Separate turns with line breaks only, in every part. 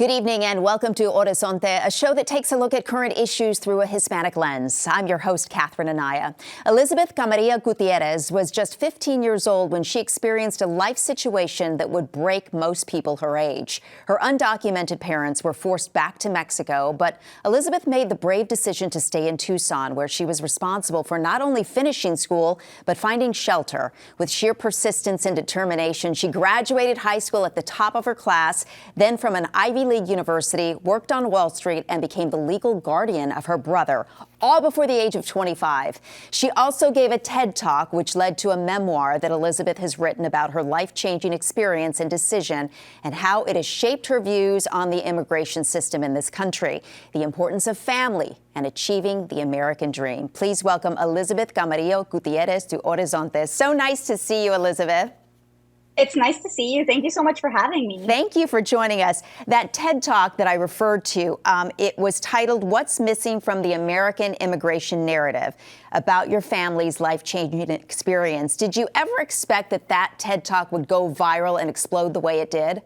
Good evening and welcome to Horizonte, a show that takes a look at current issues through a Hispanic lens. I'm your host, Catherine Anaya. Elizabeth Camarillo Gutierrez was just 15 years old when she experienced a life situation that would break most people her age. Her undocumented parents were forced back to Mexico, but Elizabeth made the brave decision to stay in Tucson, where she was responsible for not only finishing school, but finding shelter. With sheer persistence and determination, she graduated high school at the top of her class, then from an Ivy League university, worked on Wall Street, and became the legal guardian of her brother, all before the age of 25. She also gave a TED Talk, which led to a memoir that Elizabeth has written about her life-changing experience and decision and how it has shaped her views on the immigration system in this country, the importance of family, and achieving the American dream. Please welcome Elizabeth Camarillo Gutierrez to Horizonte. So nice to see you, Elizabeth.
It's nice to see you. Thank you so much for having me.
Thank you for joining us. That TED Talk that I referred to, it was titled, "What's Missing from the American Immigration Narrative?" about your family's life-changing experience. Did you ever expect that that TED Talk would go viral and explode the way it did?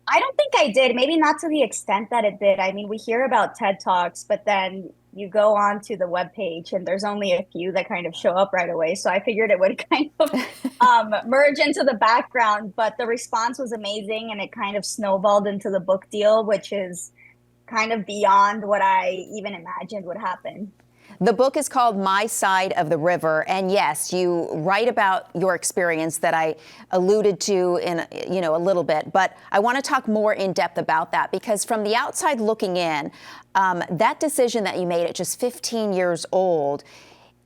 I don't think I did. Maybe not to the extent that it did. I mean, we hear about TED Talks, but then you go on to the webpage and there's only a few that kind of show up right away. So I figured it would kind of merge into the background, but the response was amazing and it kind of snowballed into the book deal, which is kind of beyond what I even imagined would happen.
The book is called My Side of the River, and yes, you write about your experience that I alluded to in a little bit, but I want to talk more in depth about that because from the outside looking in, that decision that you made at just 15 years old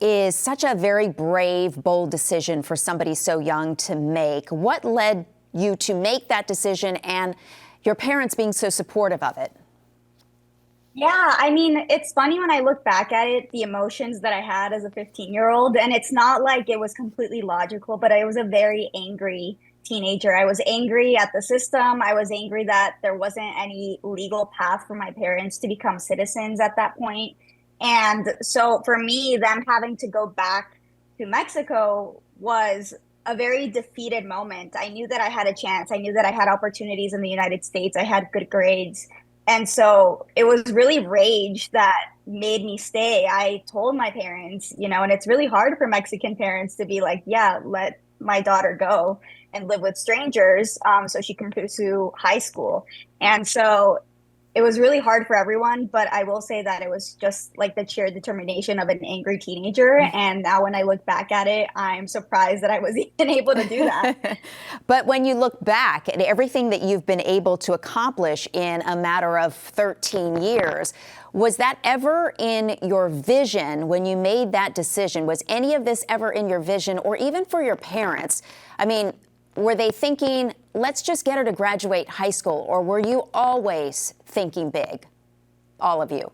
is such a very brave, bold decision for somebody so young to make. What led you to make that decision and your parents being so supportive of it?
Yeah, I mean, it's funny when I look back at it, the emotions that I had as a 15-year-old, and it's not like it was completely logical, but I was a very angry teenager. I was angry at the system. I was angry that there wasn't any legal path for my parents to become citizens at that point. And so for me, them having to go back to Mexico was a very defeated moment. I knew that I had a chance. I knew that I had opportunities in the United States. I had good grades. And so it was really rage that made me stay. I told my parents, and it's really hard for Mexican parents to be like, yeah, let my daughter go and live with strangers so she can pursue high school. And so it was really hard for everyone, but I will say that it was just like the sheer determination of an angry teenager. And now when I look back at it, I'm surprised that I was even able to do that.
But when you look back at everything that you've been able to accomplish in a matter of 13 years, was that ever in your vision when you made that decision? Was any of this ever in your vision or even for your parents? I mean, were they thinking, let's just get her to graduate high school? Or were you always thinking big? All of you?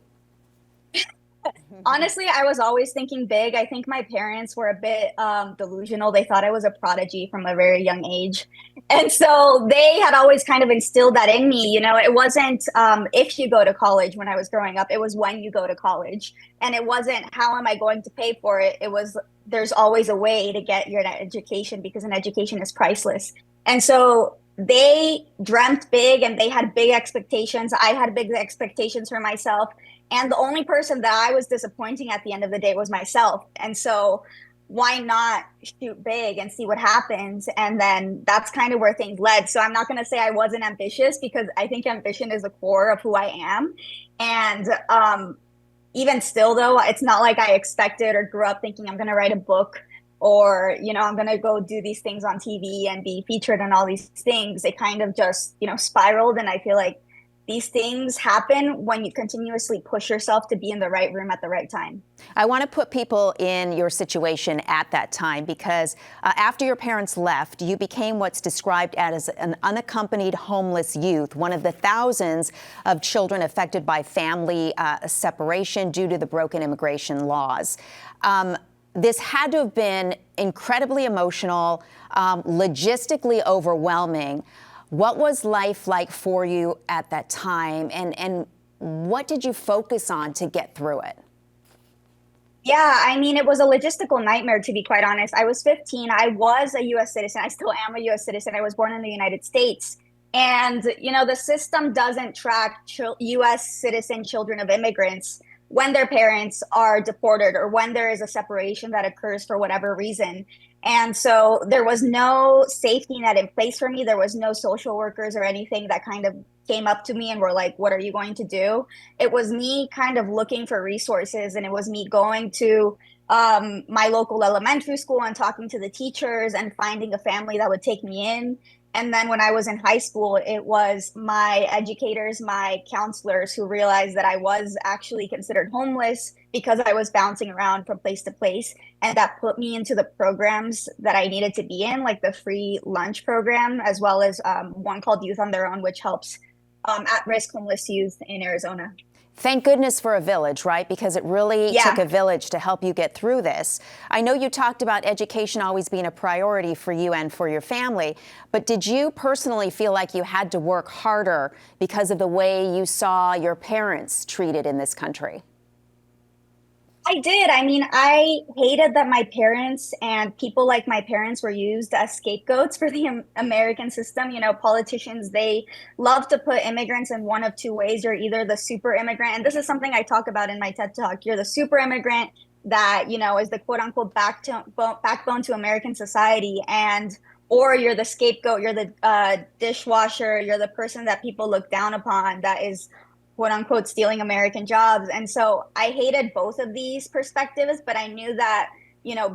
Honestly, I was always thinking big. I think my parents were a bit delusional. They thought I was a prodigy from a very young age. And so they had always kind of instilled that in me. It wasn't if you go to college when I was growing up, it was when you go to college. And it wasn't how am I going to pay for it? It was there's always a way to get your education because an education is priceless. And so they dreamt big and they had big expectations. I had big expectations for myself. And the only person that I was disappointing at the end of the day was myself. And so why not shoot big and see what happens? And then that's kind of where things led. So I'm not going to say I wasn't ambitious because I think ambition is the core of who I am. And even still, though, it's not like I expected or grew up thinking I'm going to write a book or, I'm going to go do these things on TV and be featured on all these things. It kind of just, spiraled. And I feel like these things happen when you continuously push yourself to be in the right room at the right time.
I want to put people in your situation at that time because after your parents left, you became what's described as an unaccompanied homeless youth, one of the thousands of children affected by family separation due to the broken immigration laws. This had to have been incredibly emotional, logistically overwhelming. What was life like for you at that time, and what did you focus on to get through it?
Yeah, I mean, it was a logistical nightmare, to be quite honest. I was 15. I was a U.S. citizen. I still am a U.S. citizen. I was born in the United States. And, the system doesn't track US citizen children of immigrants when their parents are deported or when there is a separation that occurs for whatever reason. And so there was no safety net in place for me. There was no social workers or anything that kind of came up to me and were like, what are you going to do? It was me kind of looking for resources, and it was me going to my local elementary school and talking to the teachers and finding a family that would take me in. And then when I was in high school, it was my educators, my counselors who realized that I was actually considered homeless because I was bouncing around from place to place. And that put me into the programs that I needed to be in, like the free lunch program, as well as one called Youth on Their Own, which helps at-risk homeless youth in Arizona.
Thank goodness for a village, right? Because it really took
Yeah.
a village to help you get through this. I know you talked about education always being a priority for you and for your family, but did you personally feel like you had to work harder because of the way you saw your parents treated in this country?
I did. I mean, I hated that my parents and people like my parents were used as scapegoats for the American system. Politicians, they love to put immigrants in one of two ways. You're either the super immigrant, and this is something I talk about in my TED Talk. You're the super immigrant that, is the quote unquote backbone to American society. Or you're the scapegoat, you're the dishwasher, you're the person that people look down upon that is quote unquote stealing American jobs. And so I hated both of these perspectives, but I knew that,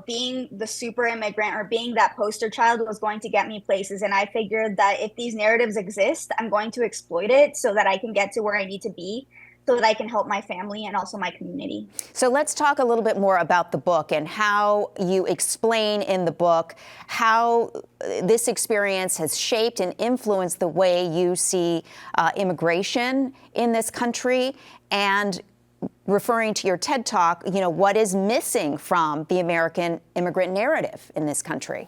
being the super immigrant or being that poster child was going to get me places. And I figured that if these narratives exist, I'm going to exploit it so that I can get to where I need to be, so that I can help my family and also my community.
So let's talk a little bit more about the book and how you explain in the book how this experience has shaped and influenced the way you see immigration in this country, and referring to your TED Talk, what is missing from the American immigrant narrative in this country?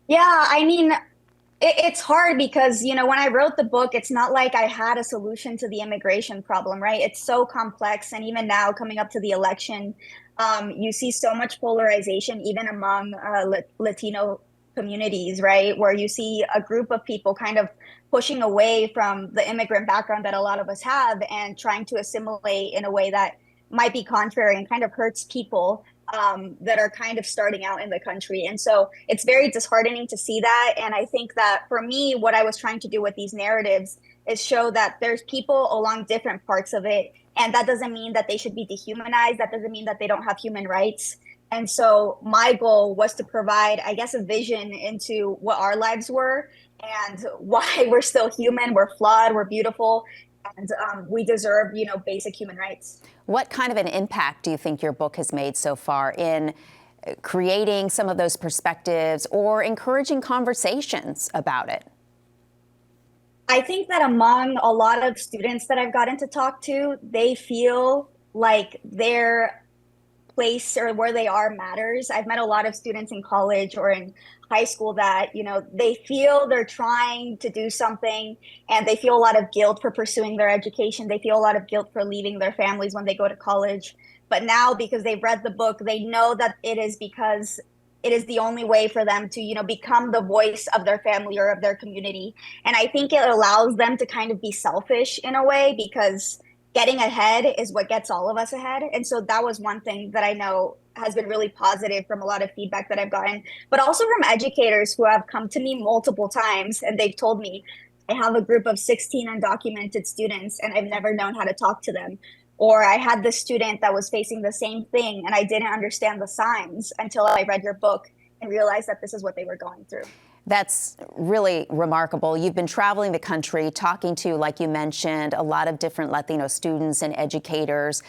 Yeah, I mean, it's hard because, when I wrote the book, it's not like I had a solution to the immigration problem, right? It's so complex. And even now, coming up to the election, you see so much polarization, even among Latino communities, right? Where you see a group of people kind of pushing away from the immigrant background that a lot of us have and trying to assimilate in a way that might be contrary and kind of hurts people that are kind of starting out in the country. And so it's very disheartening to see that. And I think that for me, what I was trying to do with these narratives is show that there's people along different parts of it. And that doesn't mean that they should be dehumanized. That doesn't mean that they don't have human rights. And so my goal was to provide, I guess, a vision into what our lives were and why we're still human, we're flawed, we're beautiful, and we deserve, basic human rights.
What kind of an impact do you think your book has made so far in creating some of those perspectives or encouraging conversations about it?
I think that among a lot of students that I've gotten to talk to, they feel like their place or where they are matters. I've met a lot of students in college or in high school that, they feel they're trying to do something and they feel a lot of guilt for pursuing their education. They feel a lot of guilt for leaving their families when they go to college. But now, because they've read the book, they know that it is because it is the only way for them to, become the voice of their family or of their community. And I think it allows them to kind of be selfish in a way, because getting ahead is what gets all of us ahead. And so that was one thing that I know has been really positive from a lot of feedback that I've gotten, but also from educators who have come to me multiple times and they've told me, I have a group of 16 undocumented students and I've never known how to talk to them. Or I had this student that was facing the same thing and I didn't understand the signs until I read your book and realized that this is what they were going through.
That's really remarkable. You've been traveling the country, talking to, like you mentioned, a lot of different Latino students and educators.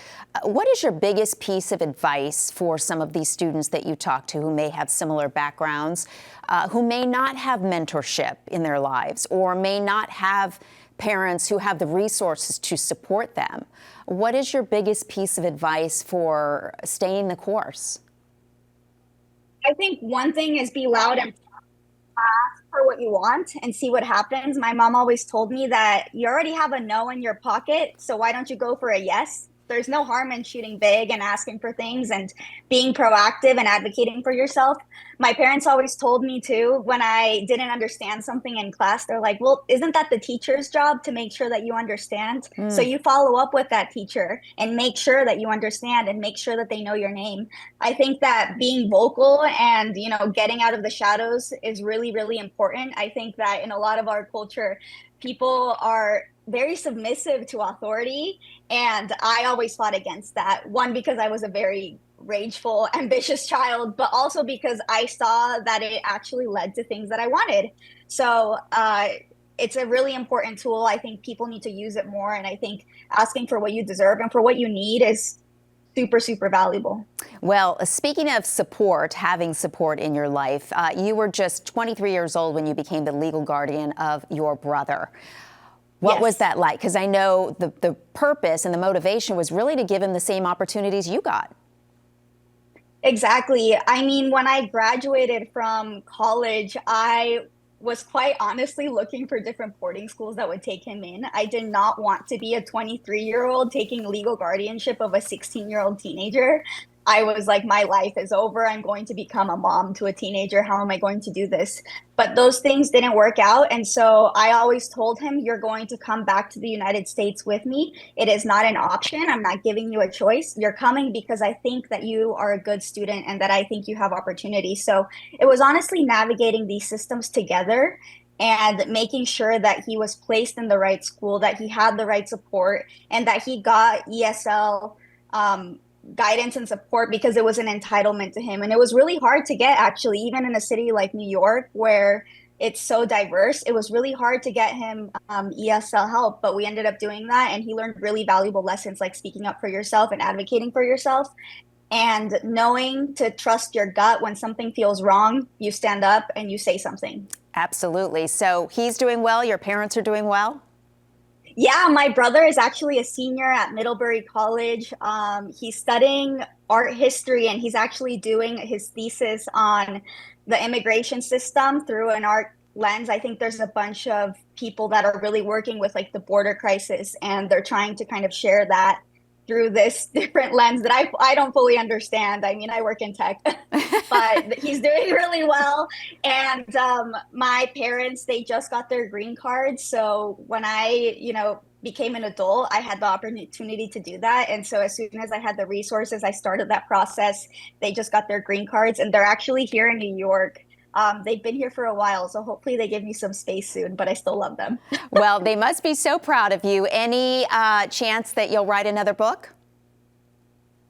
What is your biggest piece of advice for some of these students that you talk to who may have similar backgrounds, who may not have mentorship in their lives or may not have parents who have the resources to support them? What is your biggest piece of advice for staying the course?
I think one thing is be loud and ask for what you want and see what happens. My mom always told me that you already have a no in your pocket, so why don't you go for a yes? there's no harm in shooting big and asking for things and being proactive and advocating for yourself. My parents always told me too, when I didn't understand something in class, they're like, well, isn't that the teacher's job to make sure that you understand? So you follow up with that teacher and make sure that you understand and make sure that they know your name. I think that being vocal and, getting out of the shadows is really, really important. I think that in a lot of our culture, people are very submissive to authority. And I always fought against that. One, because I was a very rageful, ambitious child, but also because I saw that it actually led to things that I wanted. So it's a really important tool. I think people need to use it more. And I think asking for what you deserve and for what you need is super, super valuable.
Well, speaking of support, having support in your life, you were just 23 years old when you became the legal guardian of your brother. What was that like? Because I know the purpose and the motivation was really to give him the same opportunities you got.
Exactly. I mean, when I graduated from college, I was quite honestly looking for different boarding schools that would take him in. I did not want to be a 23-year-old taking legal guardianship of a 16-year-old teenager. I was like, my life is over. I'm going to become a mom to a teenager. How am I going to do this? But those things didn't work out. And so I always told him, you're going to come back to the United States with me. It is not an option. I'm not giving you a choice. You're coming because I think that you are a good student and that I think you have opportunity. So it was honestly navigating these systems together and making sure that he was placed in the right school, that he had the right support, and that he got ESL guidance and support, because it was an entitlement to him. And it was really hard to get, actually, even in a city like New York, where it's so diverse. It was really hard to get him ESL help, but we ended up doing that. And he learned really valuable lessons, like speaking up for yourself and advocating for yourself, and knowing to trust your gut. When something feels wrong, you stand up and you say something.
Absolutely. So he's doing well. Your parents are doing well.
Yeah, my brother is actually a senior at Middlebury College. He's studying art history, and he's actually doing his thesis on the immigration system through an art lens. I think there's a bunch of people that are really working with like the border crisis, and they're trying to kind of share that through this different lens that I don't fully understand. I mean, I work in tech, but he's doing really well. And my parents, they just got their green card. So when I, became an adult, I had the opportunity to do that. And so as soon as I had the resources, I started that process. They just got their green cards, and they're actually here in New York. They've been here for a while, so hopefully they give me some space soon, but I still love them.
Well, they must be so proud of you. Any chance that you'll write another book?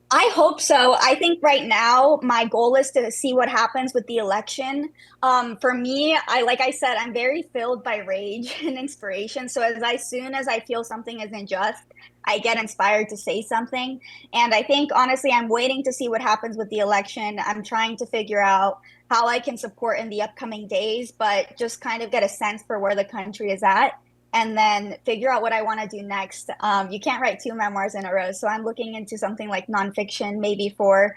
I hope so. I think right now my goal is to see what happens with the election. For me, like I said, I'm very filled by rage and inspiration. So as soon as I feel something is unjust, I get inspired to say something. And I think, honestly, I'm waiting to see what happens with the election. I'm trying to figure out how I can support in the upcoming days, but just kind of get a sense for where the country is at, and then figure out what I want to do next. You can't write two memoirs in a row. So I'm looking into something like nonfiction, maybe for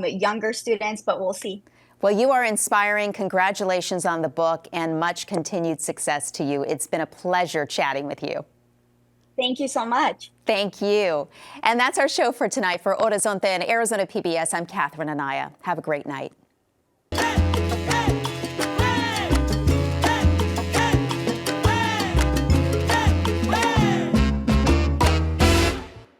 younger students, but we'll see.
Well, you are inspiring. Congratulations on the book, and much continued success to you. It's been a pleasure chatting with you.
Thank you so much.
Thank you. And that's our show for tonight. For Horizonte and Arizona PBS, I'm Catherine Anaya. Have a great night.